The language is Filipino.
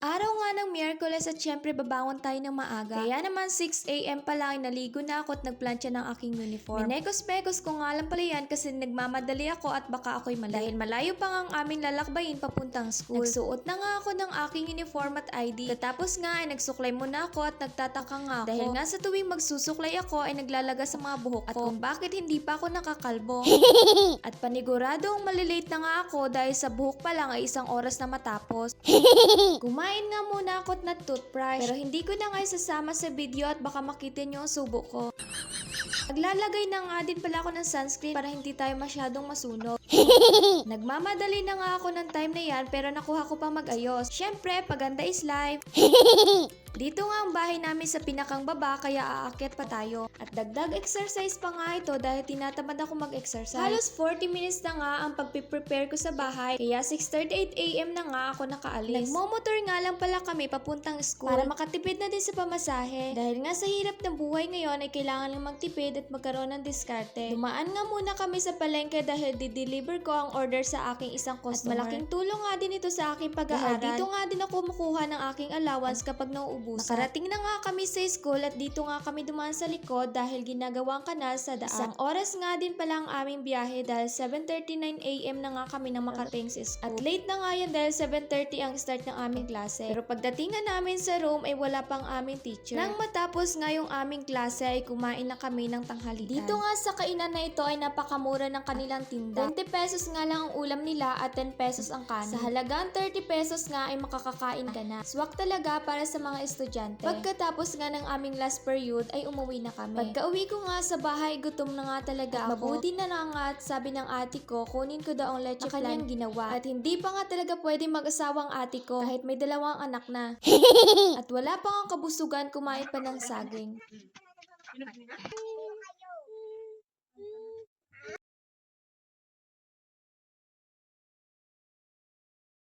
Araw nga ng Miyerkules at syempre babangon tayo ng maaga. Kaya naman 6 AM pa lang ay naligo na ako at nagplantsa ng aking uniform. Minekos-mekos ko nga lang pala yan kasi nagmamadali ako at baka ako'y mali. Dahil malayo pa nga ang aming lalakbayin papuntang school. Nagsuot na nga ako ng aking uniform at ID. Katapos nga ay nagsuklay muna ako at nagtataka nga ako. Dahil nga sa tuwing magsusuklay ako ay naglalaga sa mga buhok ko. At kung bakit hindi pa ako nakakalbo. At paniguradong malilate na nga ako dahil sa buhok pa lang ay 1 oras na matapos. Kumain nga muna ako na toothbrush pero hindi ko na nga isasama sa video at baka makita nyo ang subo ko. Naglalagay na nga din pala ako ng sunscreen para hindi tayo masyadong masunog. Nagmamadali na nga ako ng time na yan pero nakuha ko pang mag-ayos. Syempre, paganda is life. Dito nga ang bahay namin sa pinakang baba kaya aakyat pa tayo. At dagdag exercise pa nga ito dahil tinatamad ako mag-exercise. Halos 40 minutes na nga ang pagpiprepare ko sa bahay kaya 6:38 AM na nga ako nakaalis. Nagmomotor nga lang pala kami papuntang school para makatipid na din sa pamasahe. Dahil nga sa hirap ng buhay ngayon ay kailangan lang magtipid at magkaroon ng diskarte. Dumaan nga muna kami sa palengke dahil di-deliver ko ang order sa aking isang customer. At malaking tulong nga din ito sa aking pag-aaral. Dito nga din ako kumukuha ng aking allowance kapag nauubusan. Nakarating na nga kami sa school at dito nga kami dumaan sa likod dahil ginagawang kanal sa daan. 1 oras nga din pala ang aming biyahe dahil 7:39 AM na nga kami nang makarating sa school. At late na nga yan dahil 7:30 ang start ng aming klase. Pero pagdating nga namin sa room ay wala pang aming teacher. Nang matapos nga yung aming klase ay kumain na kami ng tanghalian. Dito nga sa kainan na ito ay napakamura ng kanilang tinda. 20 pesos nga lang ang ulam nila at 10 pesos ang kanin. Sa halagang 30 pesos nga ay makakakain ka na. Swak talaga para sa mga estudyante. Pagkatapos nga ng aming last period ay umuwi na kami. Pagka-uwi ko nga sa bahay, gutom na nga talaga ako. Mabuti na lang nga at sabi ng ate ko, kunin ko daw ang leche plan kanyang ginawa. At hindi pa nga talaga pwede mag-asawang ate ko kahit may 2 anak na. At wala pa nga kabusugan kumain pa ng saging.